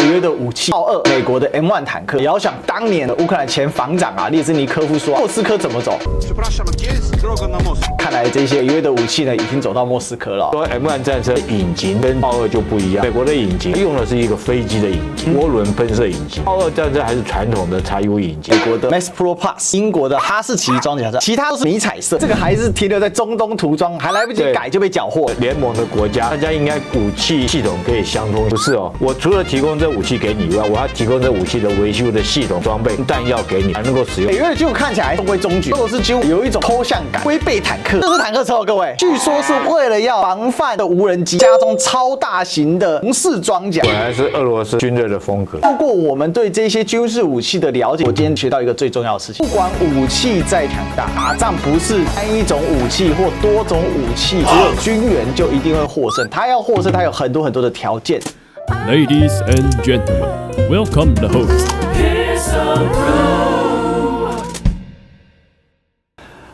约的武器，豹2，美国的 M1 坦克。也要想当年的乌克兰前防长啊，列兹尼科夫说，莫斯科怎么走？看来这些北约的武器呢，已经走到莫斯科了。说 M1 战车引擎跟豹2就不一样，美国的引擎用的是一个飞机的引擎，涡轮喷射引擎；豹2战车还是传统的柴油引擎。美国的 Max Pro Plus， 英国的哈士奇装甲车，其他都是迷彩色，这个还是停留在中东涂装，还来不及改就被缴获。联盟的国家，大家应该武器系统可以相通，不是哦？我除了提供这武器给你以外，我还提供这武器的维修的系统、装备、弹药给你，还能够使用。北约的军武看起来中规中矩，俄罗斯军武有一种抽象感。龟背坦克，这是坦克车哦，各位，据说是为了要防范的无人机，加装超大型的红式装甲，本来是俄罗斯军队的风格。透过我们对这些军事武器的了解，我今天学到一个最重要的事情：不管武器再强大，打仗不是单一种武器或多种武器，只有军援就一定会获胜。他要获胜，他有很多的条件。Ladies and gentlemen, welcome the host.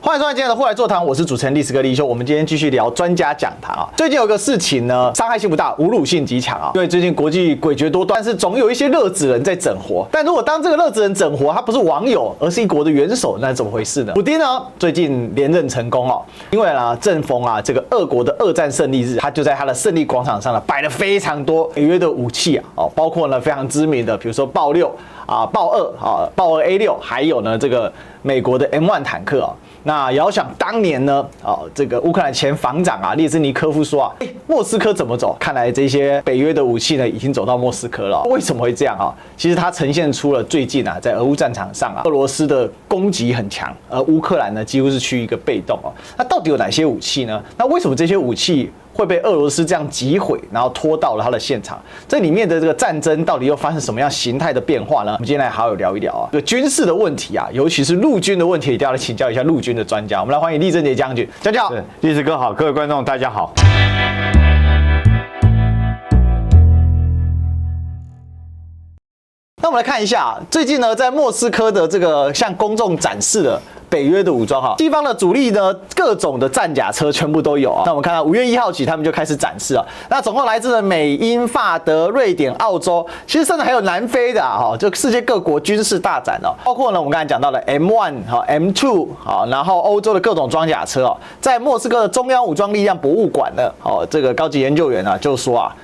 欢迎收看今天的户外座谈，我是主持人历史哥李修。我们今天继续聊专家讲堂啊。最近有个事情呢，伤害性不大，侮辱性极强啊。因为最近国际诡谲多端，但是总有一些乐子人在整活。但如果当这个乐子人整活，他不是网友，而是一国的元首，那怎么回事呢？普丁呢，最近连任成功哦，因为呢，正逢啊这个俄国的二战胜利日，他就在他的胜利广场上呢摆了非常多北约的武器啊，哦，包括呢非常知名的，比如说豹6啊、豹2啊、豹2 A6，还有呢这个美国的 M1 坦克啊。那也要想当年呢，这个乌克兰前防长啊，列兹尼科夫说啊，莫斯科怎么走？看来这些北约的武器呢，已经走到莫斯科了。为什么会这样啊？其实它呈现出了最近啊，在俄乌战场上啊，俄罗斯的攻击很强，而乌克兰呢，几乎是趋于一个被动哦。那到底有哪些武器呢？那为什么这些武器会被俄罗斯这样击毁，然后拖到了他的现场？这里面的这个战争到底又发生什么样形态的变化呢？我们今天来好好聊一聊啊，这个军事的问题啊，尤其是陆军的问题，一定要来请教一下陆军的专家。我们来欢迎厉正杰将军，将军好。历史哥好，各位观众大家好。那我们来看一下，最近呢，在莫斯科的这个向公众展示的北约的武装哈，西方的主力呢，各种的战甲车全部都有啊。那我们看到5月1号起，他们就开始展示了。那总共来自了美、英、法、德、瑞典、澳洲，其实甚至还有南非的啊，就世界各国军事大展哦。包括呢，我们刚才讲到的 M1 哈、M2 好，然后欧洲的各种装甲车哦，在莫斯科的中央武装力量博物馆呢，哦，这个高级研究员啊就说啊，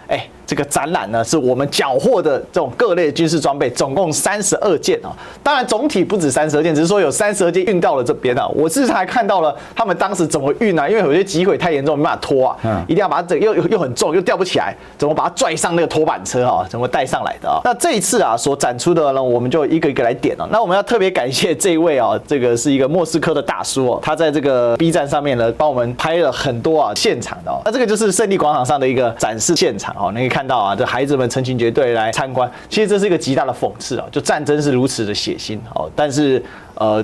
这个展览呢，是我们缴获的这种各类军事装备，总共32件啊。当然，总体不止32件，只是说有32件运到了这边啊。我是还看到了他们当时怎么运啊，因为有些击毁太严重，没办法拖啊，一定要把它又很重，又吊不起来，怎么把它拽上那个拖板车啊，怎么带上来的啊？那这一次啊，所展出的呢，我们就一个一个来点哦。那我们要特别感谢这一位啊，这个是一个莫斯科的大叔哦，他在这个 B 站上面呢，帮我们拍了很多啊现场的哦。那这个就是胜利广场上的一个展示现场哦，你可以看到啊，这孩子们成群结队来参观，其实这是一个极大的讽刺啊，就战争是如此的血腥哦，但是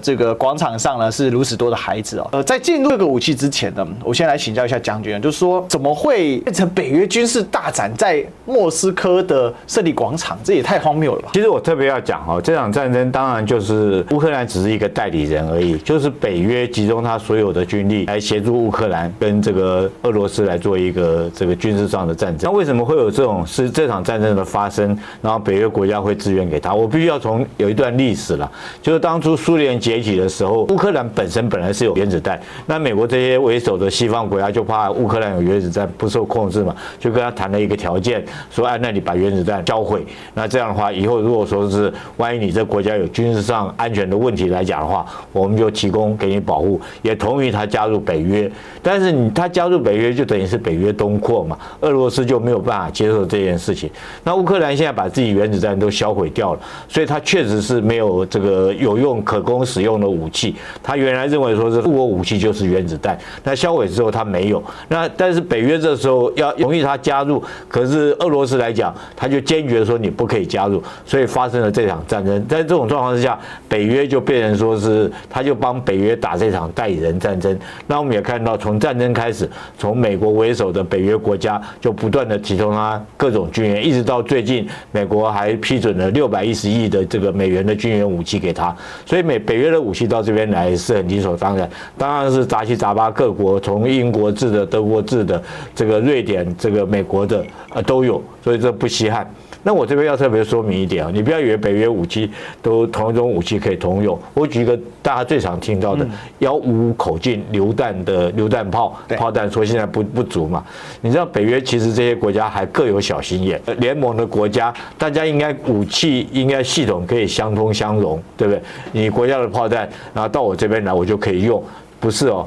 这个广场上呢是如此多的孩子哦。在进入这个武器之前呢，我先来请教一下将军，就是说怎么会变成北约军事大展在莫斯科的胜利广场？这也太荒谬了吧！其实我特别要讲哦，这场战争当然就是乌克兰只是一个代理人而已，就是北约集中他所有的军力来协助乌克兰跟这个俄罗斯来做一个这个军事上的战争。那为什么会有这场战争的发生？然后北约国家会支援给他？我必须要有一段历史了，就是当初苏联解体的时候，乌克兰本来是有原子弹，那美国这些为首的西方国家就怕乌克兰有原子弹不受控制嘛，就跟他谈了一个条件，说那你把原子弹销毁，那这样的话以后如果说是万一你这国家有军事上安全的问题来讲的话，我们就提供给你保护，也同意他加入北约。但是他加入北约就等于是北约东扩嘛，俄罗斯就没有办法接受这件事情。那乌克兰现在把自己原子弹都销毁掉了，所以他确实是没有这个有用可供使用的武器。他原来认为说是复活武器就是原子弹，那销毁之后他没有。那但是北约这时候要同意他加入，可是俄罗斯来讲，他就坚决说你不可以加入，所以发生了这场战争。在这种状况之下，北约就变成说是他就帮北约打这场代理人战争。那我们也看到，从战争开始，从美国为首的北约国家就不断的提供他各种军援，一直到最近美国还批准了610亿的这个美元的军援武器给他。所以北约的武器到这边来是很理所当然，当然是杂七杂八各国，从英国制的、德国制的、这个瑞典、这个美国的都有，所以这不稀罕。那我这边要特别说明一点啊，你不要以为北约武器都同一种武器可以通用。我举一个大家最常听到的155口径榴弹炮弹，说现在不足嘛。你知道北约其实这些国家还各有小心眼，联盟的国家大家应该武器应该系统可以相通相容，对不对？你国家的炮弹，然后到我这边来我就可以用，不是哦。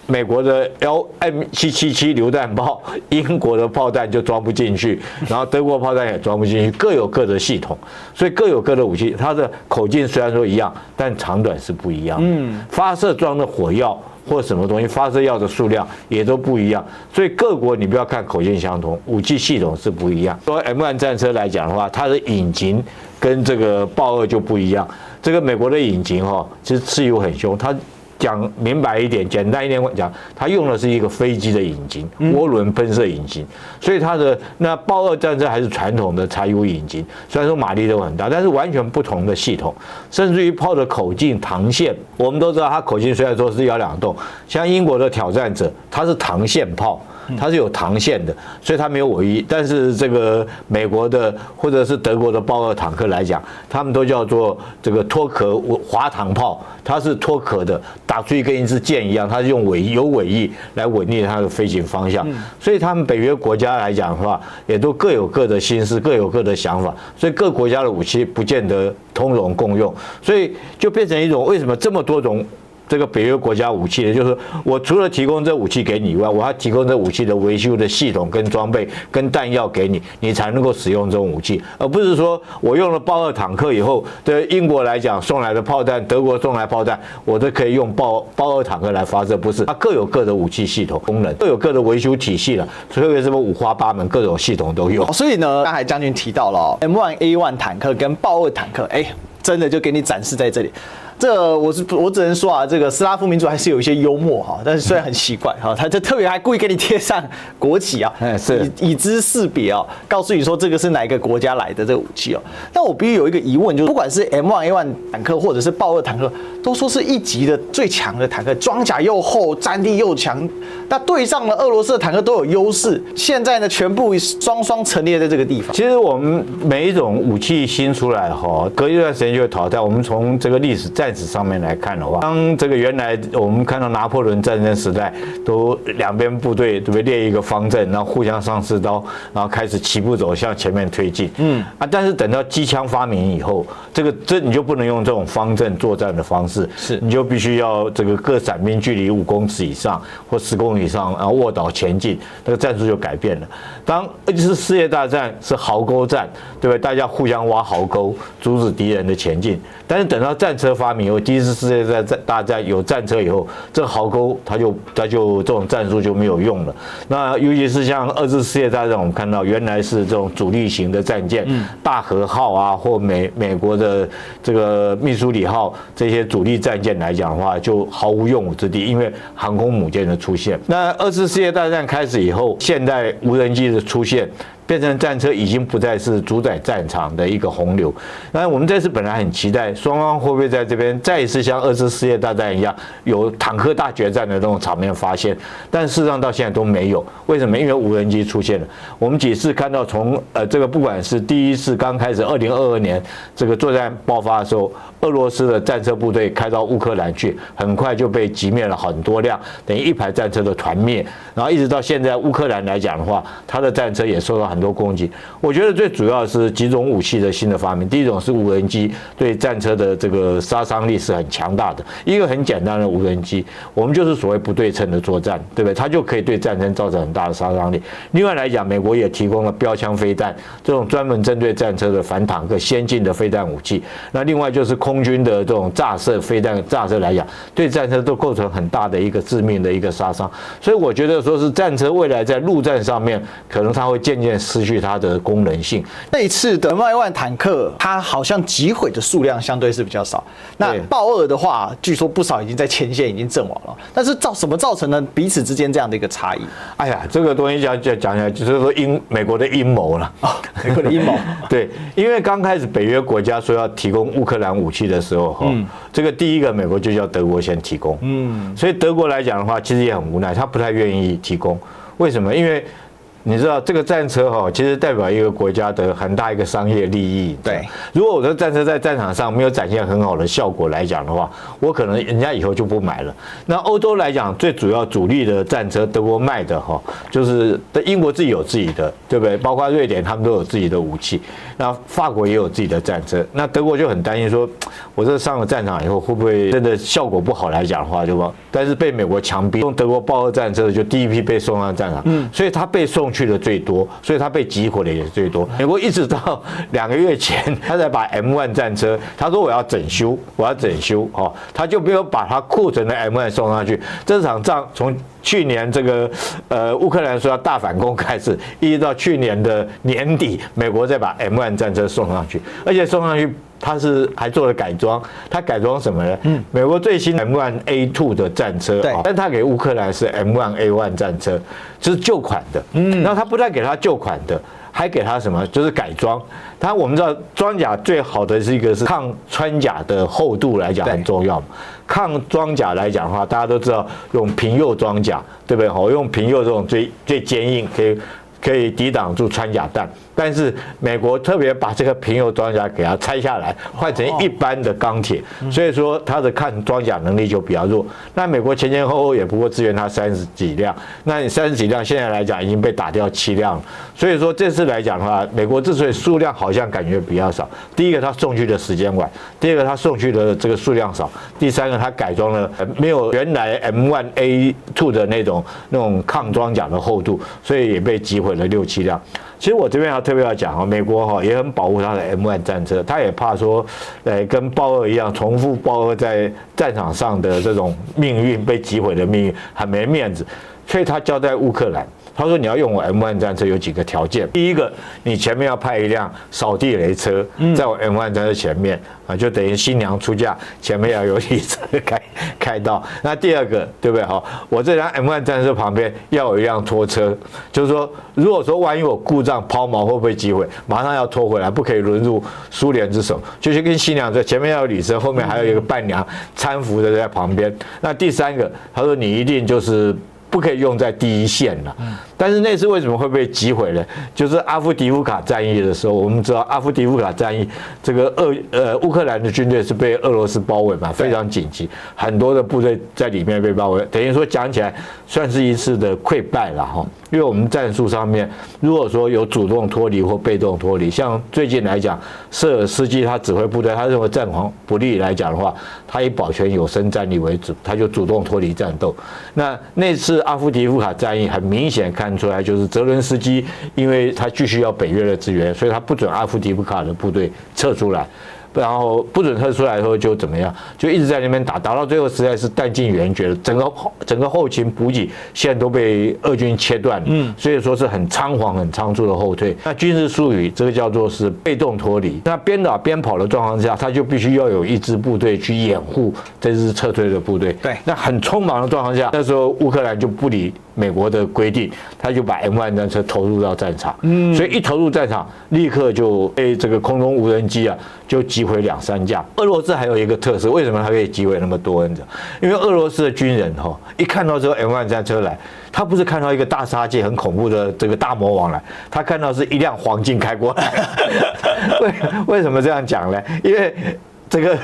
美国的M777榴弹炮，英国的炮弹就装不进去，然后德国炮弹也装不进去，各有各的系统，所以各有各的武器。它的口径虽然说一样，但长短是不一样。发射装的火药或什么东西，发射药的数量也都不一样。所以各国你不要看口径相同，武器系统是不一样。说 M1 战车来讲的话，它的引擎跟这个豹2就不一样。这个美国的引擎其实刺油很凶，它讲明白一点，简单一点讲，它用的是一个飞机的引擎，涡轮喷射引擎，所以它的那豹2战车还是传统的柴油引擎，虽然说马力都很大，但是完全不同的系统，甚至于炮的口径、膛线，我们都知道它口径虽然说是1.2洞，像英国的挑战者，它是膛线炮。它是有膛线的，所以它没有尾翼。但是这个美国的或者是德国的豹2坦克来讲，他们都叫做这个脱壳滑膛炮，它是脱壳的，打出去跟一支箭一样，它是用尾翼来稳定它的飞行方向。所以他们北约国家来讲的话，也都各有各的心思，各有各的想法，所以各国家的武器不见得通融共用，所以就变成一种为什么这么多种。这个北约国家武器的，就是我除了提供这武器给你以外，我还提供这武器的维修的系统跟装备跟弹药给你，你才能够使用这种武器，而不是说我用了豹2坦克以后，对英国来讲送来的炮弹，德国送来炮弹，我都可以用豹2坦克来发射，不是？它各有各的武器系统功能，各有各的维修体系了，所以什么五花八门，各种系统都有。所以呢，刚才将军提到了M1A1 坦克跟豹2坦克，真的就给你展示在这里。这我只能说啊，这个斯拉夫民族还是有一些幽默哈，但是虽然很奇怪哈，他就特别还故意给你贴上国旗啊，以资识别啊，告诉你说这个是哪一个国家来的这个武器哦。但我必须有一个疑问，就是不管是 M1A1 坦克或者是豹2坦克，都说是一级的最强的坦克，装甲又厚，战力又强，那对上了俄罗斯的坦克都有优势。现在呢，全部双陈列在这个地方。其实我们每一种武器新出来隔一段时间就会淘汰。我们从这个历史战史上面来看的话，当这个原来我们看到拿破仑战争时代，都两边部队对不对列一个方阵，然后互相上刺刀，然后开始齐步走向前面推进。但是等到机枪发明以后，这你就不能用这种方阵作战的方式，你就必须要这个各伞兵距离5公尺以上或10公里以上，然后卧倒前进，那个战术就改变了。当2次世界大战是壕沟战，对不对？大家互相挖壕沟，阻止敌人的前进。但是等到战车发明以后，第1次世界大战有战车以后，这个壕沟它就这种战术就没有用了。那尤其是像2次世界大战，我们看到原来是这种主力型的战舰，大和号啊，或美国的这个密苏里号这些主力战舰来讲的话，就毫无用武之地，因为航空母舰的出现。那2次世界大战开始以后，现代无人机的出现，变成战车已经不再是主宰战场的一个洪流。那我们这次本来很期待双方会不会在这边再一次像2次世界大战一样有坦克大决战的那种场面发现，但事实上到现在都没有。为什么？因为无人机出现了。我们几次看到从这个不管是第1次刚开始2022年这个作战爆发的时候，俄罗斯的战车部队开到乌克兰去，很快就被击灭了很多辆，等于一排战车的团灭。然后一直到现在乌克兰来讲的话，它的战车也受到很多攻击。我觉得最主要是几种武器的新的发明。第一种是无人机对战车的这个杀伤力是很强大的。一个很简单的无人机，我们就是所谓不对称的作战，对不对？它就可以对战争造成很大的杀伤力。另外来讲，美国也提供了标枪飞弹这种专门针对战车的反坦克先进的飞弹武器。那另外就是空军的这种炸射飞弹炸射来讲，对战车都构成很大的一个致命的一个杀伤。所以我觉得说是战车未来在陆战上面可能它会渐渐失去它的功能性。这一次的 M1 坦克，它好像击毁的数量相对是比较少。那豹二的话，据说不少已经在前线已经阵亡了。但是什么造成了彼此之间这样的一个差异？哎呀，这个东西讲起来，就是说美国的阴谋了。美国的阴谋。对，因为刚开始北约国家说要提供乌克兰武器的时候，这个第一个美国就叫德国先提供。所以德国来讲的话，其实也很无奈，他不太愿意提供。为什么？因为你知道这个战车其实代表一个国家的很大一个商业利益。对，如果我的战车在战场上没有展现很好的效果来讲的话，我可能人家以后就不买了。那欧洲来讲，最主要主力的战车，德国卖的就是英国自己有自己的，对不对？包括瑞典他们都有自己的武器，那法国也有自己的战车。那德国就很担心说，我这上了战场以后会不会真的效果不好来讲的话，但是被美国强逼用德国豹二战车，就第一批被送上战场，所以他被送去的最多，所以他被击毁的也最多。美国一直到2个月前，他才把 M1 战车，他说我要整修，他就没有把他库存的 M1 送上去。这场仗从去年这个乌克兰说要大反攻开始，一直到去年的年底，美国再把 M1 战车送上去，而且送上去。他还做了改装，他改装什么呢？美国最新 M1A2 的战车，但他给乌克兰是 M1A1 战车，就是旧款的。然后他不但给他旧款的，还给他什么？就是改装。我们知道装甲最好的是一个是抗穿甲的厚度来讲很重要嘛。抗装甲来讲的话，大家都知道用平釉装甲，对不对？用平釉这种最坚硬，可以抵挡住穿甲弹。但是美国特别把这个平釉装甲给它拆下来，换成一般的钢铁，所以说它的抗装甲能力就比较弱。那美国前后也不过支援它30几辆，那你30几辆现在来讲已经被打掉7辆了。所以说这次来讲的话，美国之所以数量好像感觉比较少，第一个它送去的时间晚，第二个它送去的这个数量少，第三个它改装了没有原来 M1A2 的那种抗装甲的厚度，所以也被击毁了6、7辆。其实我这边特别要讲美国也很保护他的 M1 战车，他也怕说，跟豹二一样重复豹二在战场上的这种命运，被击毁的命运，很没面子，所以他交代乌克兰。他说：“你要用我 M1 战车有几个条件，第一个，你前面要派一辆扫地雷车，在我 M1 战车前面就等于新娘出嫁，前面要有礼车开道。那第二个，对不对？我这辆 M1 战车旁边要有一辆拖车，就是说，如果说万一我故障抛锚会不会击毁，马上要拖回来，不可以沦入苏联之手。就是跟新娘说，前面要有礼车，后面还有一个伴娘搀扶的在旁边。那第三个，他说你一定就是不可以用在第一线了。”但是那次为什么会被击毁呢？就是阿夫迪夫卡战役的时候，我们知道阿夫迪夫卡战役，这个乌克兰的军队是被俄罗斯包围嘛，非常紧急，很多的部队在里面被包围，等于说讲起来算是一次的溃败了哈。因为我们战术上面，如果说有主动脱离或被动脱离，像最近来讲，舍尔斯基他指挥部队，他认为战况不利来讲的话，他以保全有生战力为主，他就主动脱离战斗。那次阿夫迪夫卡战役很明显看出来，就是泽伦斯基，因为他继续要北约的支援，所以他不准阿夫迪夫卡的部队撤出来。然后不准撤出来以后就怎么样？就一直在那边打到最后实在是弹尽援绝了，整个后勤补给线都被俄军切断了，所以说是很仓皇、很仓促的后退。那军事术语这个叫做是被动脱离。那边打边跑的状况下，他就必须要有一支部队去掩护这支撤退的部队。对，那很匆忙的状况下，那时候乌克兰就不理美国的规定，他就把 M1 战车投入到战场。所以一投入战场，立刻就被这个空中无人机就击毁2、3架。俄罗斯还有一个特色，为什么它可以击毁那么多？你知道？因为俄罗斯的军人一看到这个 M1 战车来，他不是看到一个大杀戒很恐怖的这个大魔王来，他看到是一辆黄金开过来。为什么这样讲呢？因为这个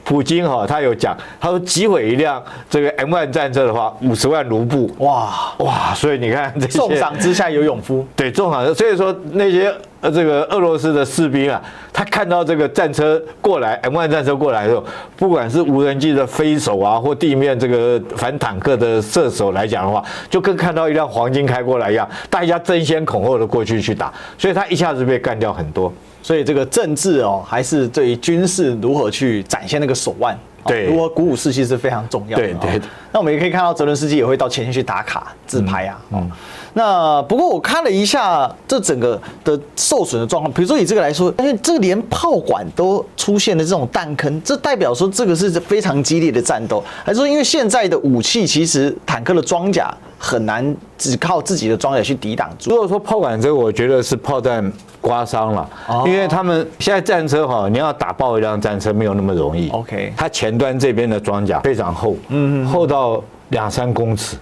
普京他有讲，他说击毁一辆这个 M1 战车的话，50万卢布。哇！所以你看这些重赏之下有勇夫。对，重赏。所以说那些这个俄罗斯的士兵他看到这个战车过来 ，M1 战车过来的时候，不管是无人机的飞手或地面这个反坦克的射手来讲的话，就跟看到一辆黄金开过来一样，大家争先恐后的过去打，所以他一下子被干掉很多。所以这个政治还是对于军事如何去展现那个手腕，对，如何鼓舞士气是非常重要的。对。那我们也可以看到泽伦斯基也会到前线去打卡自拍那不过我看了一下这整个的受损的状况，比如说以这个来说，因为这个连炮管都出现了这种弹坑，这代表说这个是非常激烈的战斗，还是说因为现在的武器其实坦克的装甲很难只靠自己的装甲去抵挡住？如果说炮管这个，我觉得是炮弹刮伤了，因为他们现在战车哈，你要打爆一辆战车没有那么容易。OK， 它前端这边的装甲非常厚，厚到2-3公尺。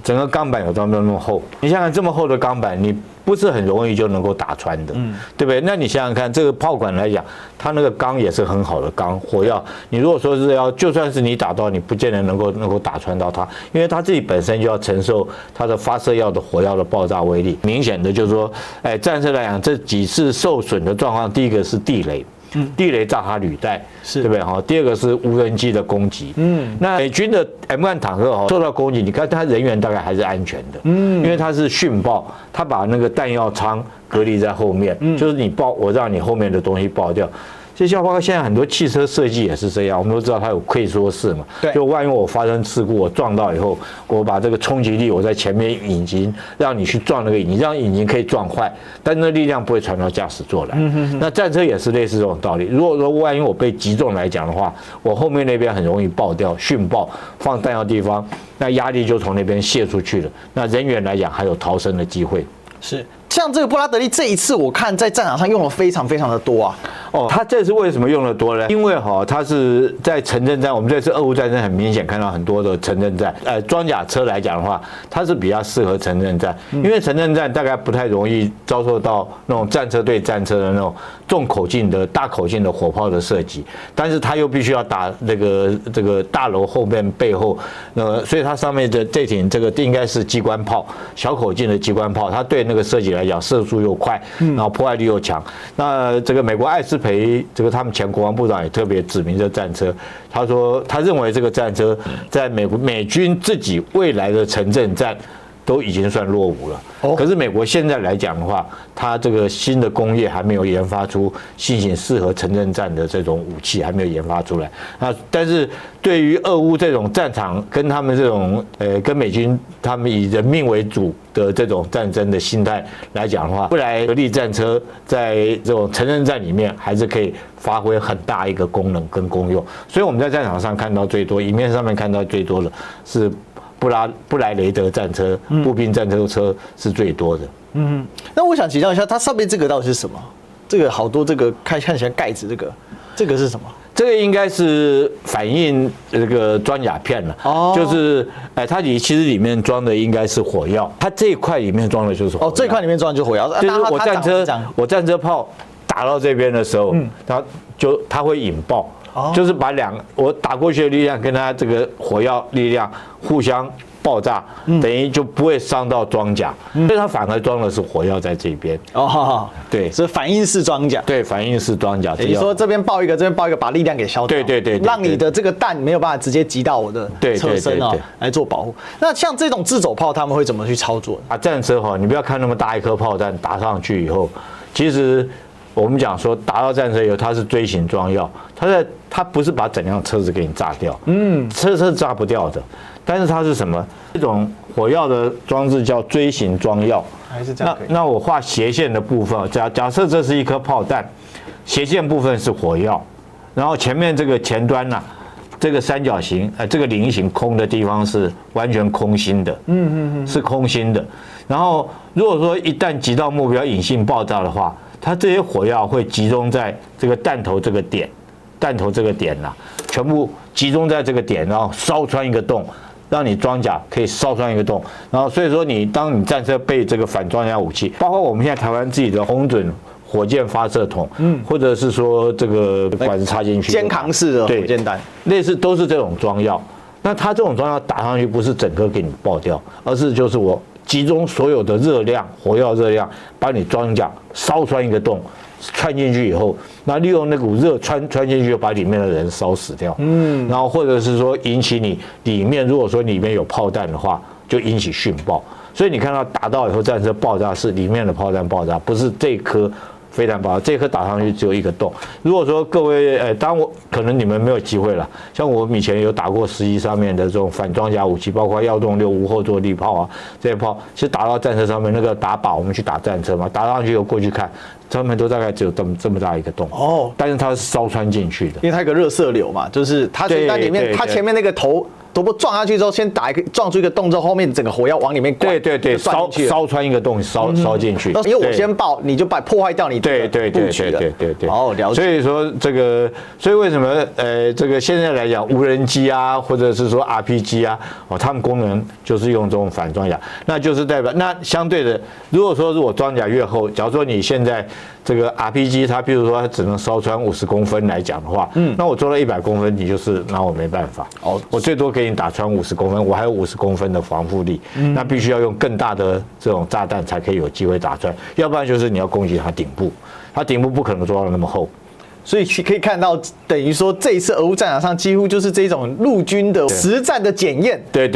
整个钢板有这么厚，你想想这么厚的钢板，你不是很容易就能够打穿的，对不对？那你想想看，这个炮管来讲，它那个钢也是很好的钢，火药，你如果说是要，就算是你打到，你不见得能够打穿到它，因为它自己本身就要承受它的发射药的火药的爆炸威力。明显的就是说，战车来讲，这几次受损的状况，第一个是地雷。地雷炸它履带，对不对？哈，第二个是无人机的攻击。那美军的 M1 坦克哈受到攻击，你看它人员大概还是安全的。因为它是殉爆，它把那个弹药仓隔离在后面，就是你爆，我让你后面的东西爆掉。就像包括现在很多汽车设计也是这样，我们都知道它有溃缩式嘛，就万一我发生事故，我撞到以后，我把这个冲击力我在前面引擎让你去撞那个引擎，让引擎可以撞坏，但那力量不会传到驾驶座来。那战车也是类似这种道理。如果说万一我被击中来讲的话，我后面那边很容易爆掉、殉爆，放弹药地方，那压力就从那边泄出去了。那人员来讲还有逃生的机会。是。像这个布拉德利这一次，我看在战场上用了非常非常的多啊。他这次为什么用的多呢？因为他是在城镇战，我们这次俄乌战争很明显看到很多的城镇战。装甲车来讲的话，它是比较适合城镇战，因为城镇战大概不太容易遭受到那种战车对战车的那种重口径的大口径的火炮的射击，但是它又必须要打这个大楼后面背后，所以它上面的这挺这个应该是机关炮，小口径的机关炮，它对那个射击来讲射速又快，然后破坏力又强。那这个美国艾斯培这个他们前国防部长也特别指明这战车，他说他认为这个战车在美军自己未来的城镇战都已经算落伍了。可是美国现在来讲的话，它这个新的工业还没有研发出新型适合城镇战的这种武器，还没有研发出来。但是对于俄乌这种战场跟他们这种跟美军他们以人命为主的这种战争的心态来讲的话，布莱德利战车在这种城镇战里面还是可以发挥很大一个功能跟功用。所以我们在战场上看到最多，影片上面看到最多的是布莱雷德战车、步兵战车是最多的。那我想请教一下，它上面这个到底是什么？这个好多这个看起来盖子，这个是什么？这个应该是反映这个装甲片了，就是它其实里面装的应该是火药，它这一块里面装的就是火药。这一块里面装的就是火药。就是我战车炮打到这边的时候，它会引爆。就是把我打过去的力量跟它这个火药力量互相爆炸，等于就不会伤到装甲，所以它反而装的是火药在这边。对，是反应式装甲。对，反应式装甲。你说这边爆一个，这边爆一个，把力量给消掉。对，让你的这个弹没有办法直接击到我的车身来做保护。那像这种自走炮，他们会怎么去操作？战车你不要看那么大一颗炮弹打上去以后，其实我们讲说打到战车以后，它是锥形装药，它不是把整辆车子给你炸掉，车炸不掉的，但是它是什么？这种火药的装置叫锥形装药，还是这样？那我画斜线的部分，假设这是一颗炮弹，斜线部分是火药，然后前面这个前端这个三角形，这个菱形空的地方是完全空心的，是空心的。然后如果说一旦击到目标引信爆炸的话，它这些火药会集中在这个弹头这个点。全部集中在这个点，然后烧穿一个洞，让你装甲可以烧穿一个洞。然后所以说当你战车被这个反装甲武器，包括我们现在台湾自己的红准火箭发射筒，或者是说这个管子插进去，肩扛式的火箭弹，类似都是这种装药。那它这种装药打上去不是整个给你爆掉，而是就是我集中所有的热量，火药热量，把你装甲烧穿一个洞。穿进去以后，那利用那股热穿进去，把里面的人烧死掉。然后或者是说引起你里面，如果说里面有炮弹的话，就引起殉爆。所以你看到打到以后，战车爆炸是里面的炮弹爆炸，不是这颗飞弹爆炸，这颗打上去只有一个洞。如果说各位，当然可能你们没有机会了，像我们以前有打过11上面的这种反装甲武器，包括1洞6无后坐力炮啊，这些炮其实打到战车上面，那个打靶我们去打战车嘛，打上去又过去看，上面都大概只有这么大一个洞哦，但是它是烧穿进去的，因为它有个热射流嘛，就是它里面它前面那个头撞下去之后，先撞出一个洞之后，后面整个火药往里面灌，对，烧穿一个洞，烧进去。因为我先爆，你就破坏掉你对。哦，了解。所以说所以为什么这个现在来讲，无人机啊，或者是说 RPG 啊，他们功能就是用这种反装甲，那就是代表那相对的，如果装甲越厚，假如说你现在这个 RPG 它比如说它只能烧穿50公分来讲的话，那我做到100公分，你就是拿我没办法。我最多给你打穿50公分，我还有50公分的防护力，那必须要用更大的这种炸弹才可以有机会打穿，要不然就是你要攻击它顶部，它顶部不可能做到那么厚。所以可以看到，等于说这一次俄乌战场上几乎就是这种陆军的实战的检验。对。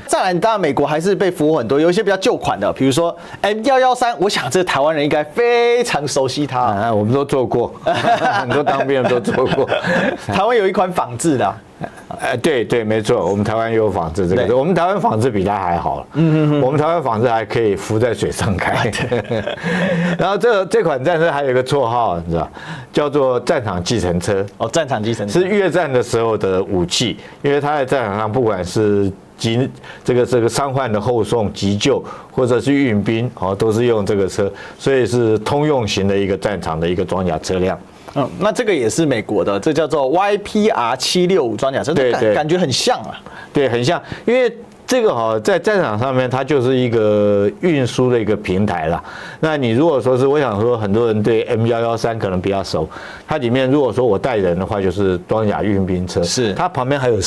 再来，当然美国还是被俘获很多，有一些比较旧款的，比如说 M113，我想这台湾人应该非常熟悉它。我们都做过，很多当兵的都做过。台湾有一款仿制的。对，没错，我们台湾也有仿制这个，我们台湾仿制比它还好了。我们台湾仿制还可以浮在水上开。然后这款战车还有一个绰号，你知道，叫做战场计程车。哦，战场计程车是越战的时候的武器，因为它在战场上不管是这个伤患的后送、急救，或者是运兵，都是用这个车，所以是通用型的一个战场的一个装甲车辆。那这个也是美国的，这叫做 YPR765装甲车，对，感觉很像啊。对，很像，因为这个在战场上面，它就是一个运输的一个平台啦。那你如果说是，我想说，很多人对 M113可能比较熟，它里面如果说我带人的话，就是装甲运兵车，是它旁边还有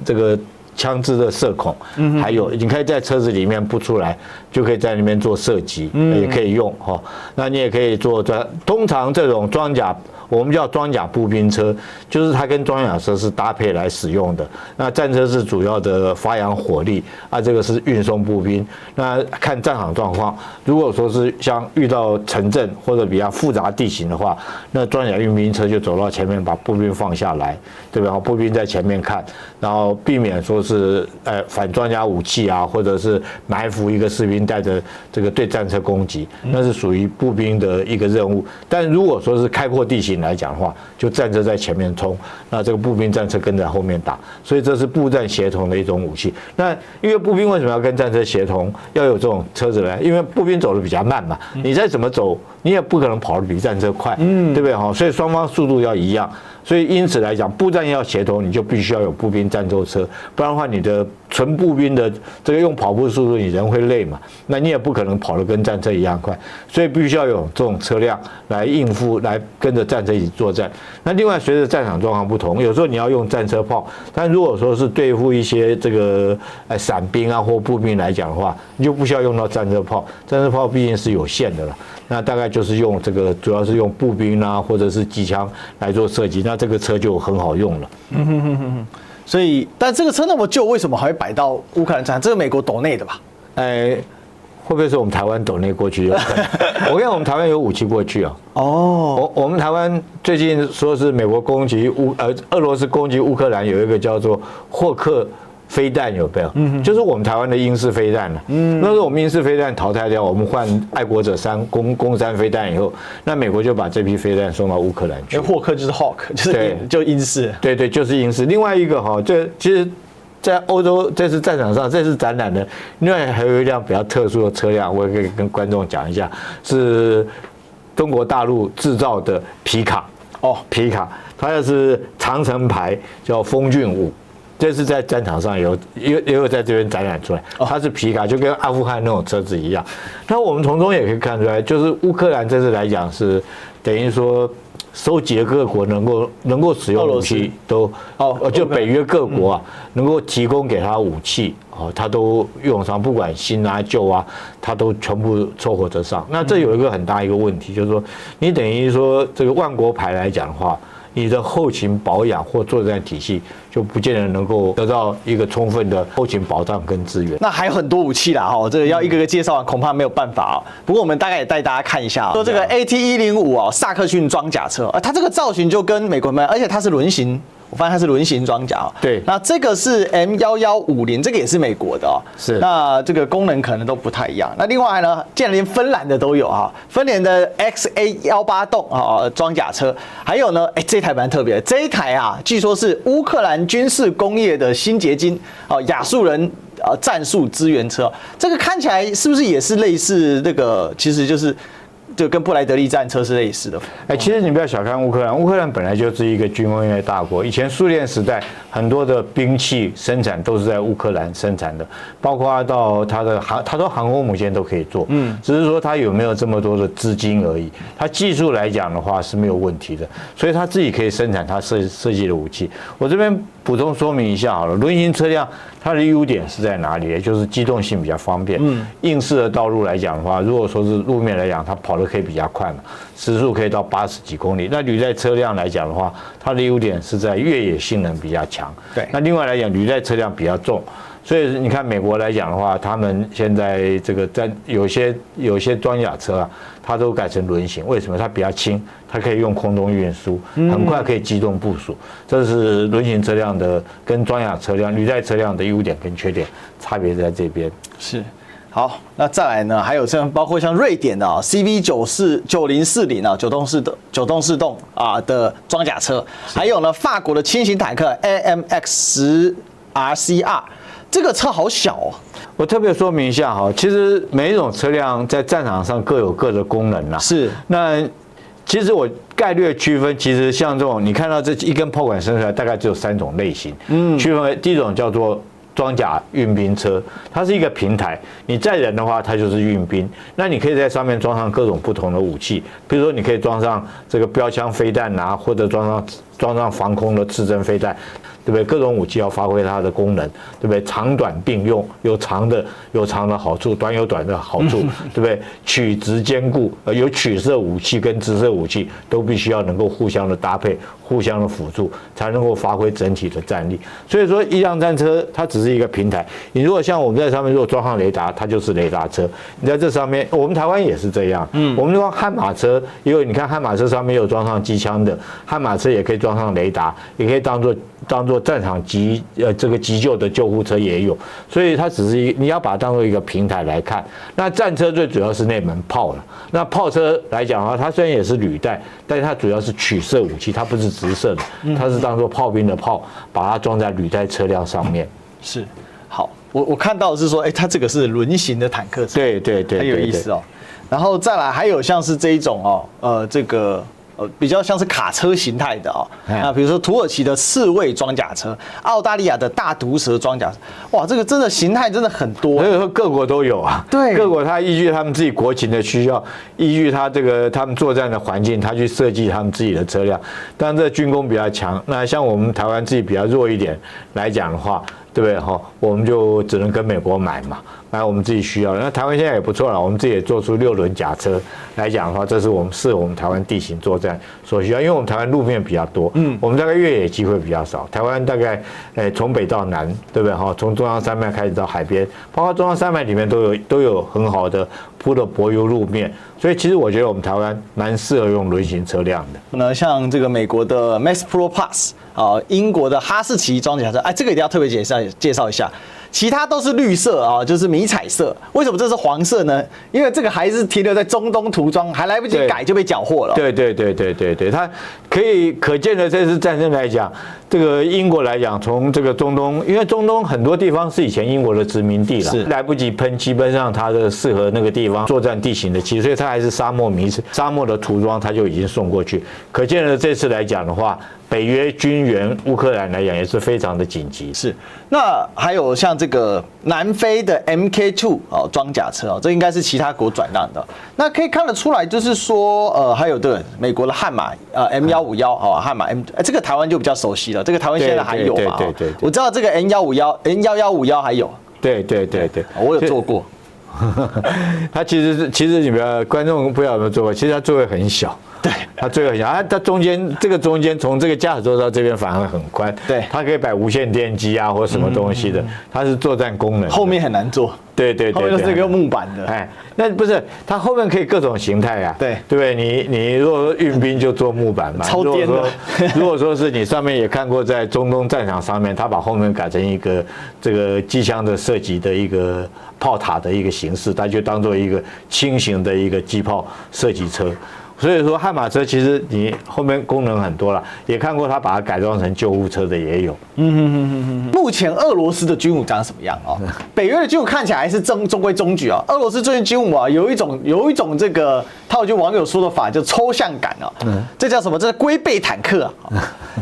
这个枪支的射孔，还有你可以在车子里面不出来，就可以在那边做射击，也可以用哈。那你也可以做通常这种装甲。我们叫装甲步兵车，就是它跟装甲车是搭配来使用的。那战车是主要的发扬火力啊，这个是运送步兵。那看战场状况，如果说是像遇到城镇或者比较复杂地形的话，那装甲运兵车就走到前面把步兵放下来，对吧？步兵在前面看，然后避免说是反装甲武器啊，或者是埋伏一个士兵带着这个对战车攻击，那是属于步兵的一个任务。但如果说是开阔地形来讲的话，就战车在前面冲，那这个步兵战车跟在后面打，所以这是步战协同的一种武器。那因为步兵为什么要跟战车协同，要有这种车子呢？因为步兵走得比较慢嘛，你再怎么走，你也不可能跑得比战车快，对不对哈？所以双方速度要一样。所以因此来讲，步战要协同，你就必须要有步兵战斗车，不然的话，你的纯步兵的这个用跑步速度，你人会累嘛，那你也不可能跑得跟战车一样快，所以必须要有这种车辆来应付，来跟着战车一起作战。那另外，随着战场状况不同，有时候你要用战车炮，但如果说是对付一些这个伞兵啊或步兵来讲的话，你就不需要用到战车炮，战车炮毕竟是有限的了。那大概就是用这个，主要是用步兵啊，或者是机枪来做射击，那这个车就很好用了。所以，但这个车那么旧，为什么还会摆到乌克兰战场？这个美国斗内的吧？会不会是我们台湾斗内过去？我看我们台湾有武器过去啊。我们台湾最近说是美国攻击俄罗斯攻击乌克兰，有一个叫做霍克飞弹有没有？就是我们台湾的鹰式飞弹了。那时候我们鹰式飞弹淘汰掉，我们换爱国者3攻3飞弹以后，那美国就把这批飞弹送到乌克兰去。霍克就是 Hawk， 就鹰式。对，就是鹰式。另外一个这其实，在欧洲这次战场上，这次展览的，另外还有一辆比较特殊的车辆，我也可以跟观众讲一下，是中国大陆制造的皮卡。皮卡，它也是长城牌，叫风骏5。这次在战场上也有在这边展览出来，它是皮卡，就跟阿富汗那种车子一样。那我们从中也可以看出来，就是乌克兰这次来讲是等于说收集了各国能够使用武器都就北约各国啊能够提供给他武器他都用上，不管新啊旧啊，他都全部凑合得上。那这有一个很大一个问题，就是说你等于说这个万国牌来讲的话，你的后勤保养或作战体系就不见得能够得到一个充分的后勤保障跟资源。那还有很多武器啦，哈，这个要一个个介绍完，恐怕没有办法啊。不过我们大概也带大家看一下，说这个 AT-105哦，萨克逊装甲车，它这个造型就跟美国而且它是轮型。我发现它是轮型装甲哦。对，那这个是 M1150，这个也是美国的哦。是。那这个功能可能都不太一样。那另外呢，竟然连芬兰的都有哈，芬兰的 XA18洞啊装甲车，还有呢，这台蛮特别的，这一台啊，据说是乌克兰军事工业的新结晶哦，亚速人战术支援车。这个看起来是不是也是类似那个？其实就跟布莱德利战车是类似的。其实你不要小看乌克兰，乌克兰本来就是一个军工业大国。以前苏联时代，很多的兵器生产都是在乌克兰生产的，包括到它说航空母舰都可以做，只是说它有没有这么多的资金而已。它技术来讲的话是没有问题的，所以它自己可以生产它设计的武器。我这边补充说明一下好了，轮型车辆它的优点是在哪里？也就是机动性比较方便。硬式的道路来讲的话，如果说是路面来讲，它跑得可以比较快嘛，时速可以到80几公里。那履带车辆来讲的话，它的优点是在越野性能比较强。对。那另外来讲，履带车辆比较重，所以你看美国来讲的话，他们现在这个在有些装甲车啊，它都改成轮型。为什么？它比较轻，它可以用空中运输，很快可以机动部署。这是轮型车辆的跟装甲车辆、履带车辆的优点跟缺点，差别在这边。是。好，那再来呢？还有包括像瑞典的CV9040啊，九洞四洞啊的装甲车，还有呢法国的轻型坦克 AMX10RCR， 这个车好小哦。我特别说明一下哈，其实每一种车辆在战场上各有各的功能啦。是。那其实我概略区分，其实像这种你看到这一根炮管伸出来，大概只有3种类型。区分为第一种叫做装甲运兵车，它是一个平台，你载人的话，它就是运兵。那你可以在上面装上各种不同的武器，比如说你可以装上这个标枪飞弹啊，或者装上防空的刺针飞弹，对不对？各种武器要发挥它的功能，对不对？长短并用，有长的好处，短有短的好处，对不对？取直兼顾，有取射武器跟直射武器都必须要能够互相的搭配，互相的辅助，才能够发挥整体的战力。所以说，一辆战车它只是一个平台。你如果像我们在上面如果装上雷达，它就是雷达车。你在这上面，我们台湾也是这样。我们说悍马车，因为你看悍马车上面有装上机枪的，悍马车也可以装上雷达，也可以当做战场这个急救的救护车也有。所以它只是你要把它当做一个平台来看。那战车最主要是那门炮了。那炮车来讲的话，它虽然也是履带，但是它主要是取射武器，它不是直射的，它是当做炮兵的炮，把它装在履带车辆上面。是。好，我看到的是说，它这个是轮型的坦克车，对，很有意思哦。然后再来还有像是这一种这个比较像是卡车形态的啊，比如说土耳其的刺猬装甲车，澳大利亚的大毒蛇装甲车，哇，这个真的形态真的很多，所以说各国都有啊。对，各国它依据他们自己国情的需要，依据他们作战的环境，他去设计他们自己的车辆。当然，这军工比较强，那像我们台湾自己比较弱一点来讲的话，对不对？我们就只能跟美国买嘛，买我们自己需要的。那台湾现在也不错了，我们自己也做出6轮甲车来讲的话，这是适合我们台湾地形作战所需要。因为我们台湾路面比较多，我们大概越野机会比较少。台湾大概从北到南，对不对？从中央山脉开始到海边，包括中央山脉里面都有很好的铺的柏油路面，所以其实我觉得我们台湾蛮适合用轮型车辆的。那像这个美国的 Max Pro Plus 英国的哈士奇装甲车，这个一定要特别介绍一下。其他都是绿色啊，就是迷彩色。为什么这是黄色呢？因为这个还是停留在中东涂装，还来不及改就被缴获了。对，它可见的这次战争来讲，这个英国来讲，从这个中东，因为中东很多地方是以前英国的殖民地了，来不及喷，基本上它的适合那个地方作战地形的漆，所以它还是沙漠的涂装，它就已经送过去。可见的这次来讲的话，北约军援乌克兰来讲也是非常的紧急。是，那还有像这个南非的 MK2 装甲车这应该是其他国转让的。那可以看得出来，就是说还有对美国的悍马M151悍马 M， 这个台湾就比较熟悉了，这个台湾现在还有嘛？对，我知道这个 N1151还有。对，我有做过。它其实你们观众不知道有没有做过，其实它座位很小。对，它最后很小，它中间从这个驾驶座到这边反而很宽，对，它可以摆无线电机啊或什么东西的，它是作战功能，后面很难坐。对，后面就是一个木板的，哎，那不是它后面可以各种形态啊，对不对？你如果说运兵就做木板嘛，超颠的。如果说是你上面也看过，在中东战场上面，它把后面改成一个这个机枪的射击的一个炮塔的一个形式，它就当做一个轻型的一个机炮射击车。所以说悍马车其实你后面功能很多了，也看过它把它改装成救护车的也有。目前俄罗斯的军武长什么样啊？北约的军武看起来还是中规中矩啊。俄罗斯最近军武啊，有一种这个，他有句网友说的法叫抽象感啊。这叫什么？这是龟背坦克啊。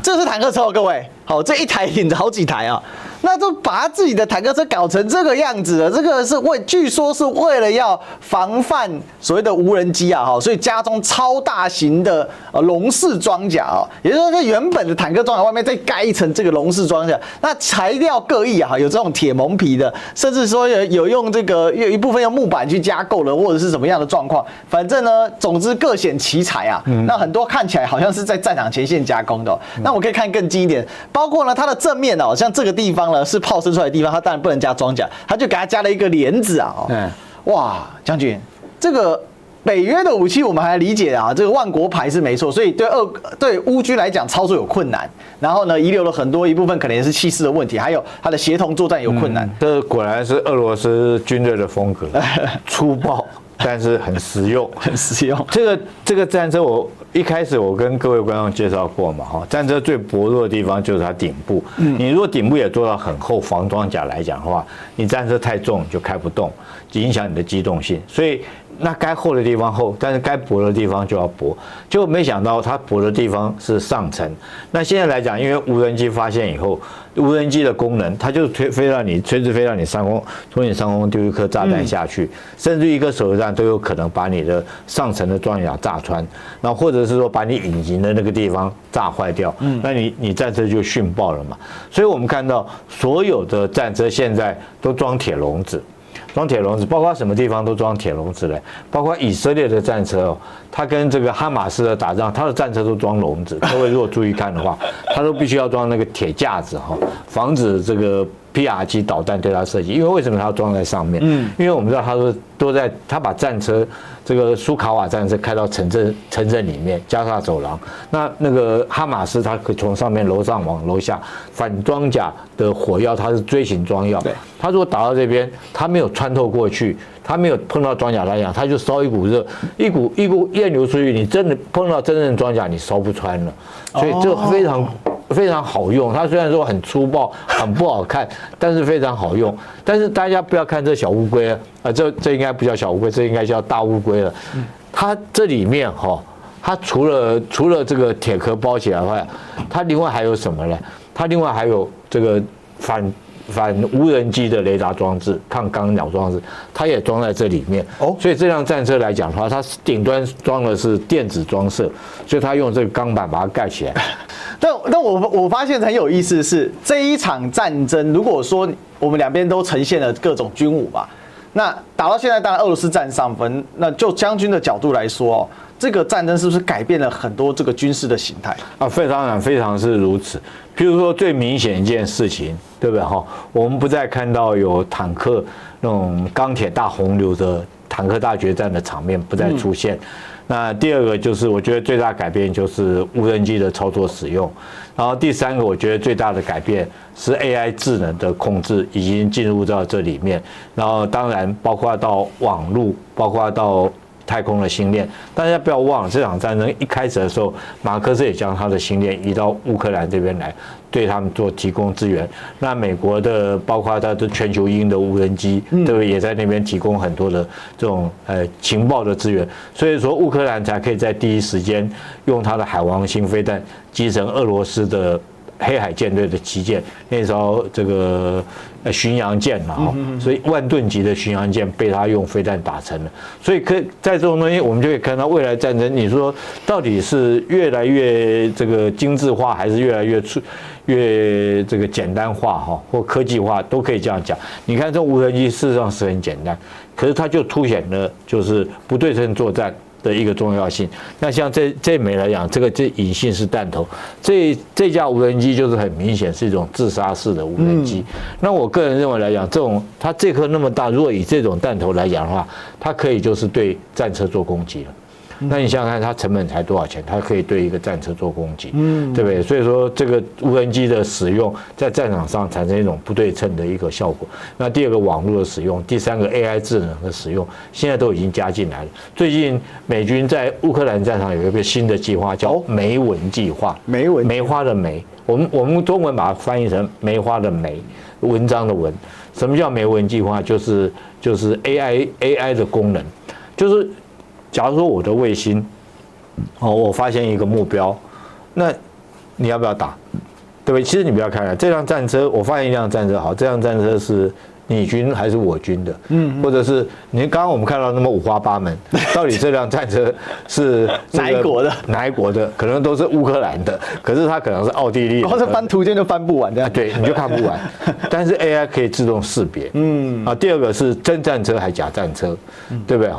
这是坦克车哦，各位。好，这一台领着好几台啊。那都把他自己的坦克车搞成这个样子了，这个是据说是为了要防范所谓的无人机啊，所以加装超大型的笼式装甲啊，也就是说，在原本的坦克装甲外面再盖一层这个笼式装甲，那材料各异啊，有这种铁蒙皮的，甚至说有用这个有一部分用木板去加构的，或者是什么样的状况，反正呢，总之各显奇才啊。那很多看起来好像是在战场前线加工的，那我可以看更近一点，包括呢它的正面哦，像这个地方。是炮射出来的地方，它当然不能加装甲，他就给它加了一个帘子啊！哇，将军，这个北约的武器我们还理解啊，这个万国牌是没错，所以对乌军来讲操作有困难，然后呢遗留了很多一部分可能也是气势的问题，还有它的协同作战有困难。这果然是俄罗斯军队的风格，粗暴。但是很实用，很实用。这个战车，我一开始我跟各位观众介绍过嘛，哈，战车最薄弱的地方就是它顶部。你如果顶部也做到很厚防装甲来讲的话，你战车太重就开不动，影响你的机动性。所以那该厚的地方厚，但是该薄的地方就要薄。结果没想到它薄的地方是上层。那现在来讲，因为无人机发现以后，无人机的功能，它就垂直飞到你上空，从你上空丢一颗炸弹下去，甚至一颗手榴弹都有可能把你的上层的装甲炸穿，然后或者是说把你隐形的那个地方炸坏掉，那你战车就殉爆了嘛。所以我们看到所有的战车现在都装铁笼子。装铁笼子，包括什么地方都装铁笼子嘞，包括以色列的战车哦，它跟这个哈马斯的打仗，它的战车都装笼子。各位如果注意看的话，它都必须要装那个铁架子哈，防止这个 PRG 导弹对它射击。因为为什么它要装在上面？因为我们知道它把战车这个苏卡瓦战车开到城镇里面，加沙走廊。那个哈马斯它可以从上面楼上往楼下反装甲的火药，它是锥形装药。它如果打到这边，它没有穿透过去，它没有碰到装甲来讲，它就烧一股热，一股焰流出去，你真的碰到真正的装甲，你烧不穿了。所以这非常好用。它虽然说很粗暴、很不好看，但是非常好用。但是大家不要看这小乌龟啊，这应该不叫小乌龟，这应该叫大乌龟了。它这里面哈，它除了这个铁壳包起来的话，它另外还有什么呢？它另外还有这个反无人机的雷达装置、抗干扰装置，它也装在这里面。所以这辆战车来讲的话，它顶端装的是电子装设，所以它用这个钢板把它盖起来。但我发现很有意思的是，这一场战争，如果说我们两边都呈现了各种军武吧，那打到现在，当然俄罗斯占上风。那就将军的角度来说，这个战争是不是改变了很多这个军事的形态啊？非常是如此。譬如说最明显一件事情，对不对哈？我们不再看到有坦克那种钢铁大洪流的坦克大决战的场面不再出现。那第二个就是我觉得最大改变就是无人机的操作使用，然后第三个我觉得最大的改变是 AI 智能的控制已经进入到这里面，然后当然包括到网络，包括到太空的星链。大家不要忘了，这场战争一开始的时候，马克思也将他的星链移到乌克兰这边来，对他们做提供支援。那美国的包括它的全球鹰的无人机，对不对？也在那边提供很多的这种情报的资源。所以说乌克兰才可以在第一时间用它的海王星飞弹击沉俄罗斯的黑海舰队的旗舰，那艘这个巡洋舰嘛，所以万吨级的巡洋舰被他用飞弹打沉了。所以在这种东西，我们就可以看到未来战争，你说到底是越来越这个精致化，还是越来越这个简单化哈，或科技化，都可以这样讲。你看这无人机事实上是很简单，可是它就凸显了就是不对称作战的一个重要性。那像这枚来讲，这隐性式弹头，这架无人机就是很明显是一种自杀式的无人机。那我个人认为来讲，它这颗那么大，如果以这种弹头来讲的话，它可以就是对战车做攻击了。那你想想看，它成本才多少钱？它可以对一个战车做攻击，对不对？所以说这个无人机的使用在战场上产生一种不对称的一个效果。那第二个网络的使用，第三个 AI 智能的使用，现在都已经加进来了。最近美军在乌克兰战场有一个新的计划，叫梅文计划。梅花的梅，我们中文把它翻译成梅花的梅，文章的文。什么叫梅文计划？就是 AI 的功能，就是。假如说我的卫星，我发现一个目标，那你要不要打？对不对？其实你不要看了，这辆战车，我发现一辆战车，好，这辆战车是你军还是我军的？或者是你刚刚我们看到那么五花八门，到底这辆战车是哪一国的？哪一国的？可能都是乌克兰的，可是它可能是奥地利的，或者翻图鉴就翻不完这样。对，你就看不完。但是 AI 可以自动识别。第二个是真战车还假战车，对不对？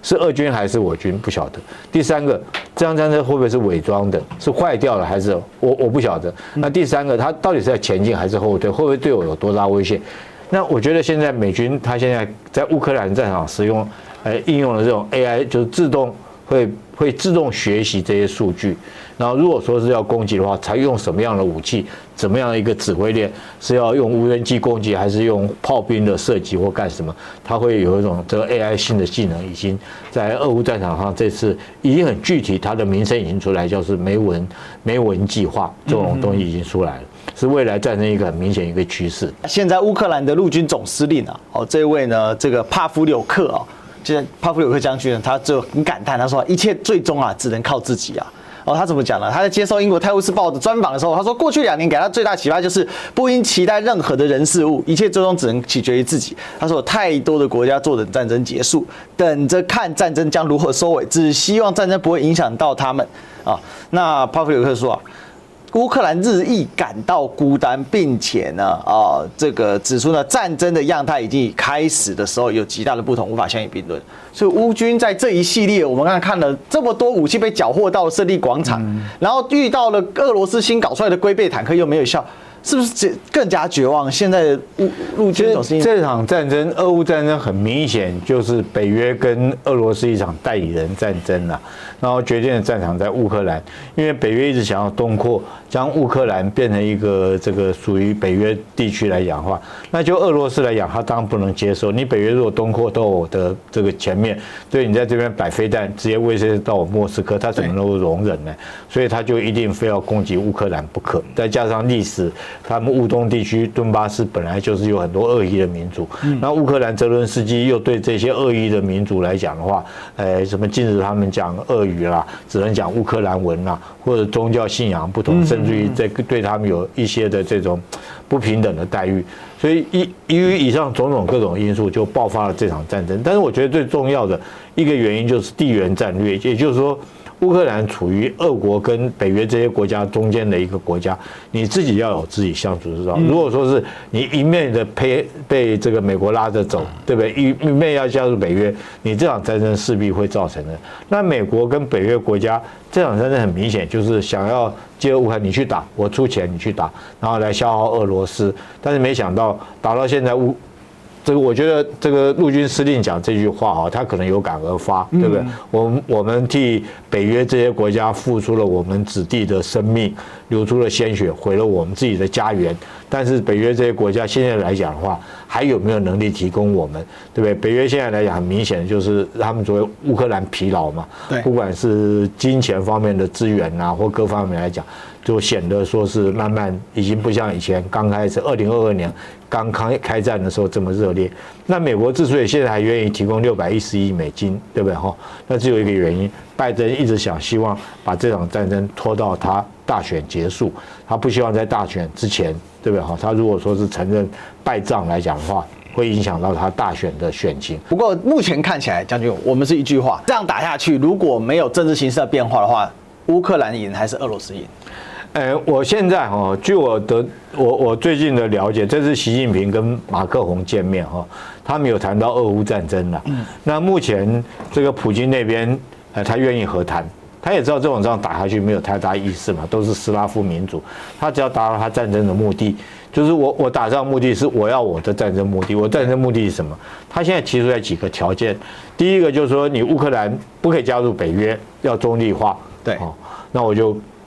是俄军还是我军不晓得。第三个，这辆战车会不会是伪装的？是坏掉了还是我不晓得。那第三个，它到底是在前进还是后退？会不会对我有多大威胁？那我觉得现在美军它现在在乌克兰战场使用应用的这种 AI， 就是自动会自动学习这些数据。然后如果说是要攻击的话，采用什么样的武器，怎么样的一个指挥链，是要用无人机攻击，还是用炮兵的射击或干什么？它会有一种这个 AI 新的技能，已经在俄乌战场上这次已经很具体，它的名称已经出来，叫是梅文计划，这种东西已经出来了。是未来战争一个很明显一个趋势。现在乌克兰的陆军总司令这位呢，这个帕夫柳克现在帕夫柳克将军呢，他就很感叹，他说一切最终只能靠自己啊。他怎么讲呢？他在接受英国《泰晤士报》的专访的时候，他说，过去2年给他最大启发就是不应期待任何的人事物，一切最终只能取决于自己。他说，有太多的国家坐等战争结束，等着看战争将如何收尾，只希望战争不会影响到他们那帕夫柳克说乌克兰日益感到孤单，并且呢，这个指出呢，战争的样态已经开始的时候有极大的不同，无法相提并论。所以乌军在这一系列，我们刚才看了这么多武器被缴获到了胜利广场，然后遇到了俄罗斯新搞出来的龟背坦克又没有效，是不是更加绝望？现在的陆军总司令这场战争，俄乌战争很明显就是北约跟俄罗斯一场代理人战争了，然后决定的战场在乌克兰，因为北约一直想要东扩，将乌克兰变成一个这个属于北约地区来讲的话，那就俄罗斯来讲，他当然不能接受。你北约如果东扩到我的这个前面，对你在这边摆飞弹，直接威胁到我莫斯科，他怎么能够容忍呢？所以他就一定非要攻击乌克兰不可。再加上历史，他们乌东地区顿巴斯本来就是有很多恶意的民族，那乌克兰泽伦斯基又对这些恶意的民族来讲的话，什么禁止他们讲俄语啦，只能讲乌克兰文啦，或者宗教信仰不同，甚至于对他们有一些的这种不平等的待遇，所以基于以上种种各种因素，就爆发了这场战争。但是我觉得最重要的一个原因就是地缘战略，也就是说，乌克兰处于俄国跟北约这些国家中间的一个国家，你自己要有自己相处之道。如果说是你一面的被这个美国拉着走，对不对？一面要加入北约，你这场战争势必会造成的。那美国跟北约国家这场战争很明显就是想要借乌克兰，你去打，我出钱你去打，然后来消耗俄罗斯。但是没想到打到现在这个我觉得这个陆军司令讲这句话他可能有感而发，对不对？我们替北约这些国家付出了我们子弟的生命，流出了鲜血，毁了我们自己的家园。但是北约这些国家现在来讲的话，还有没有能力提供我们，对不对？北约现在来讲，很明显的就是他们所谓乌克兰疲劳嘛，不管是金钱方面的资源或各方面来讲，就显得说是慢慢已经不像以前刚开始2022年刚开战的时候这么热烈。那美国之所以现在还愿意提供610亿美金，对不对？那只有一个原因，拜登一直希望把这场战争拖到他大选结束，他不希望在大选之前，对不对？他如果说是承认败仗来讲的话，会影响到他大选的选情。不过目前看起来，将军，我们是一句话，这样打下去，如果没有政治形势的变化的话，乌克兰赢还是俄罗斯赢？我现在据我最近的了解，这次习近平跟马克宏见面他们有谈到俄乌战争了。那目前这个普京那边他愿意和谈。他也知道这种仗打下去没有太大意思嘛，都是斯拉夫民族，他只要达到他战争的目的，就是我打仗目的是我要我的战争目的，我战争目的是什么？他现在提出来几个条件，第一个就是说你乌克兰不可以加入北约，要中立化，对，那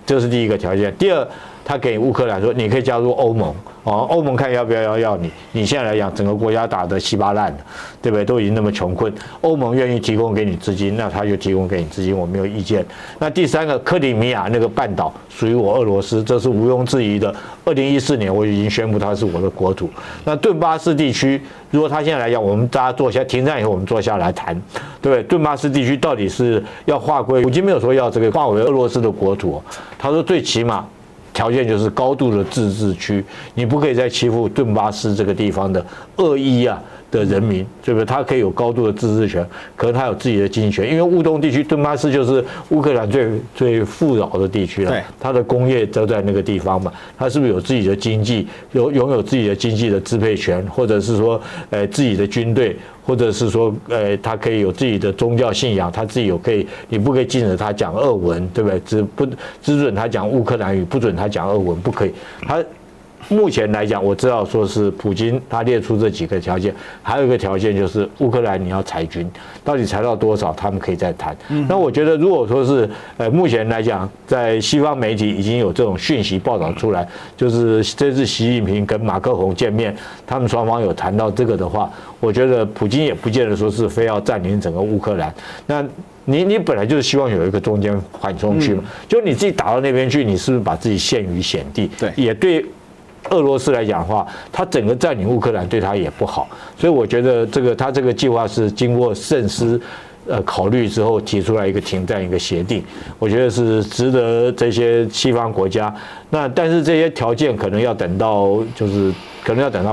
这是第一个条件。第二，他给乌克兰说你可以加入欧盟，欧盟看要不要你。你现在来讲，整个国家打得稀巴烂了，对不对？都已经那么穷困，欧盟愿意提供给你资金，那他就提供给你资金，我没有意见。那第三个，克里米亚那个半岛属于我俄罗斯，这是毋庸置疑的。2014年我已经宣布它是我的国土。那顿巴斯地区，如果他现在来讲，我们大家坐下停战以后，我们坐下来谈，对不对？顿巴斯地区到底是要划归，普京没有说要这个划为俄罗斯的国土，他说最起码条件就是高度的自治区，你不可以再欺负顿巴斯这个地方的恶意的人民，对不对？他可以有高度的自治权，可能他有自己的经济权，因为乌东地区顿巴斯就是乌克兰最富饶的地区了，它的工业都在那个地方嘛，它是不是有自己的经济，拥有自己的经济的支配权，或者是说自己的军队，或者是说他可以有自己的宗教信仰，他自己你不可以禁止他讲俄文，对不对？只准他讲乌克兰语，不准他讲俄文，不可以。他目前来讲，我知道说是普京他列出这几个条件，还有一个条件就是乌克兰你要裁军，到底裁到多少，他们可以再谈。那我觉得如果说是目前来讲，在西方媒体已经有这种讯息报道出来，就是这次习近平跟马克宏见面，他们双方有谈到这个的话，我觉得普京也不见得说是非要占领整个乌克兰。那你本来就是希望有一个中间缓冲区嘛，就你自己打到那边去，你是不是把自己陷于险地？对，也对俄罗斯来讲的话，他整个占领乌克兰对他也不好，所以我觉得他这个计划是经过慎思考虑之后提出来一个停战一个协定，我觉得是值得这些西方国家。那但是这些条件可能要等到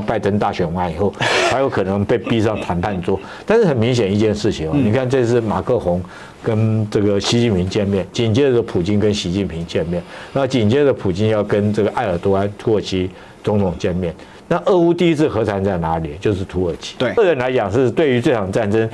拜登大选完以后，才有可能被逼上谈判桌。但是很明显一件事情你看这次马克宏跟这个习近平见面，紧接着普京跟习近平见面，那紧接着普京要跟这个埃尔多安土耳其总统见面。那俄乌第一次和谈在哪里？就是土耳其。对，个人来讲是对于这场战争，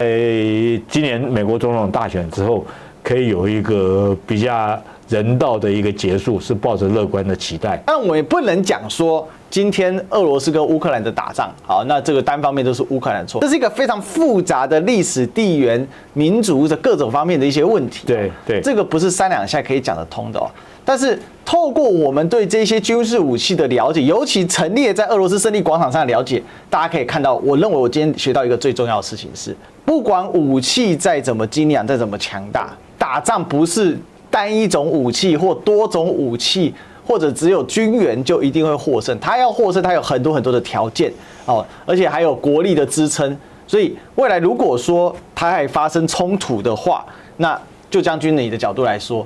今年美国总统大选之后，可以有一个比较人道的一个结束，是抱着乐观的期待。但我们也不能讲说今天俄罗斯跟乌克兰的打仗，好，那这个单方面都是乌克兰错，这是一个非常复杂的历史、地缘、民族的各种方面的一些问题。对，这个不是三两下可以讲得通的哦。但是透过我们对这些军事武器的了解，尤其陈列在俄罗斯胜利广场上的了解，大家可以看到，我认为我今天学到一个最重要的事情是，不管武器再怎么精良、再怎么强大，打仗不是单一种武器或多种武器，或者只有军援就一定会获胜。他要获胜，他有很多很多的条件哦，而且还有国力的支撑。所以未来如果说台海发生冲突的话，那就将军你的角度来说。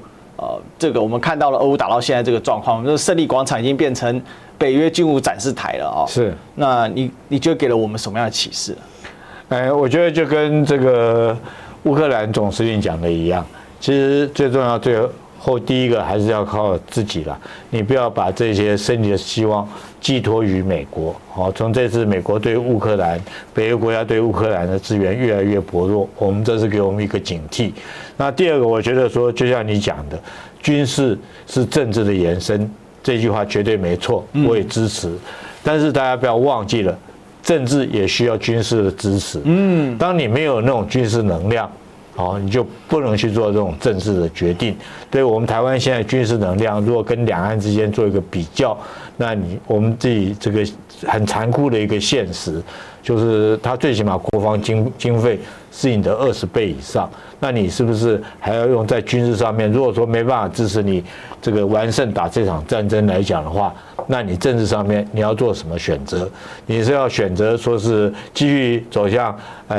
这个我们看到了俄乌打到现在这个状况，我们的胜利广场已经变成北约军武展示台了哦。是，那你觉得给了我们什么样的启示？我觉得就跟这个乌克兰总司令讲的一样，其实最重要最后第一个还是要靠自己啦，你不要把这些胜利的希望寄托于美国。从这次美国对乌克兰、北约国家对乌克兰的资源越来越薄弱，这是给我们一个警惕。那第二个，我觉得说，就像你讲的，军事是政治的延伸，这句话绝对没错，我也支持。但是大家不要忘记了，政治也需要军事的支持。当你没有那种军事能量，你就不能去做这种政治的决定。对我们台湾现在军事能量，如果跟两岸之间做一个比较，那我们自己这个很残酷的一个现实，就是它最起码国防经费是你的20倍以上。那你是不是还要用在军事上面？如果说没办法支持你这个完胜打这场战争来讲的话，那你政治上面你要做什么选择？你是要选择说是继续走向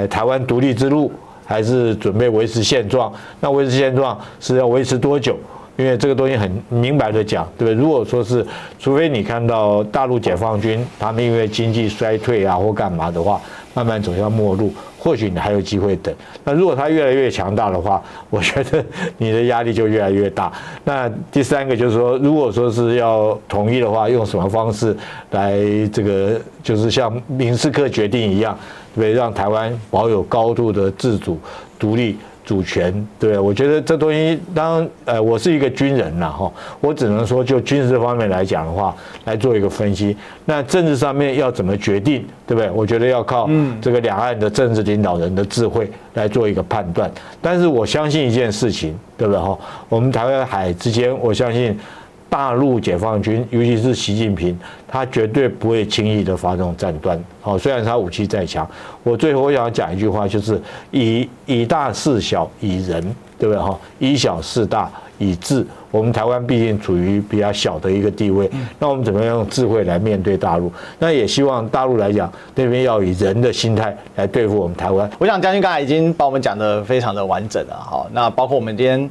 台湾独立之路，还是准备维持现状？那维持现状是要维持多久？因为这个东西很明白的讲，对不对？如果说是，除非你看到大陆解放军他们因为经济衰退或干嘛的话，慢慢走向末路，或许你还有机会等。那如果它越来越强大的话，我觉得你的压力就越来越大。那第三个就是说，如果说是要统一的话，用什么方式来这个，就是像明斯克决定一样，对不对？让台湾保有高度的自主、独立。主权，对不对？我觉得这东西，当然，我是一个军人啦，哈，我只能说就军事方面来讲的话，来做一个分析。那政治上面要怎么决定，对不对？我觉得要靠这个两岸的政治领导人的智慧来做一个判断。但是我相信一件事情，对不对？哈，我们台湾海之间，我相信大陆解放军，尤其是习近平，他绝对不会轻易的发动战端。好，虽然他武器再强，最后我想讲一句话，就是以大事小，以人，对不对？哈，以小事大，以智。我们台湾毕竟处于比较小的一个地位，那我们怎么样用智慧来面对大陆？那也希望大陆来讲，那边要以人的心态来对付我们台湾。我想将军刚才已经把我们讲得非常的完整了，好，那包括我们今天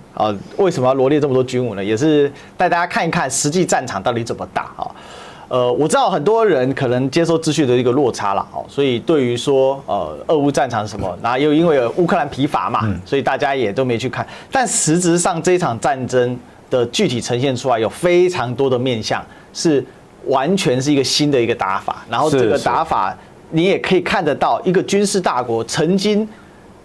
为什么要罗列这么多军武呢？也是带大家看一看实际战场到底怎么打啊。我知道很多人可能接收资讯的一个落差了，所以对于说俄乌战场是什么，那又因为乌克兰疲乏嘛，所以大家也都没去看。但实质上这场战争的具体呈现出来有非常多的面向，是完全是一个新的一个打法。然后这个打法你也可以看得到，一个军事大国曾经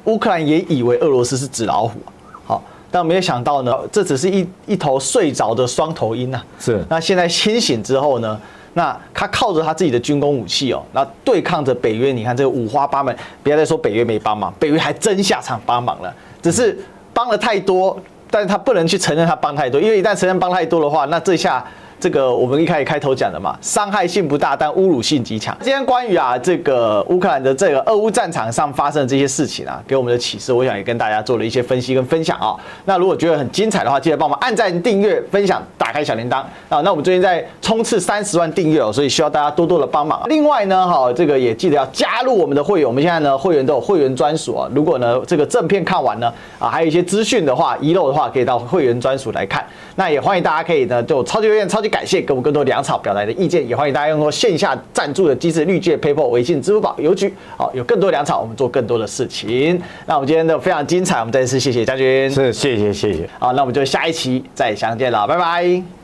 乌克兰也以为俄罗斯是纸老虎，好。但没有想到呢，这只是一头睡着的双头鹰啊！是。那现在清醒之后呢，那他靠着他自己的军工武器哦，那对抗着北约。你看这个五花八门，不要再说北约没帮忙，北约还真下场帮忙了，只是帮了太多，但是他不能去承认他帮太多，因为一旦承认帮太多的话，那这下。这个我们一开头讲的嘛，伤害性不大，但侮辱性极强。今天关于这个乌克兰的这个俄乌战场上发生的这些事情啊，给我们的启示，我想也跟大家做了一些分析跟分享啊。那如果觉得很精彩的话，记得帮我们按赞、订阅、分享、打开小铃铛啊。那我们最近在冲刺30万订阅哦，所以需要大家多多的帮忙。另外呢，这个也记得要加入我们的会员。我们现在呢，会员都有会员专属啊。如果呢这个正片看完呢还有一些资讯的话，遗漏的话，可以到会员专属来看。那也欢迎大家可以呢，就超级留言、超级感谢给我们更多粮草表达的意见，也欢迎大家用线下赞助的机制，绿界、PayPal、微信、支付宝、邮局，好，有更多粮草，我们做更多的事情。那我们今天的非常精彩，我们再次谢谢将军，是谢谢。好，那我们就下一期再相见了，拜拜。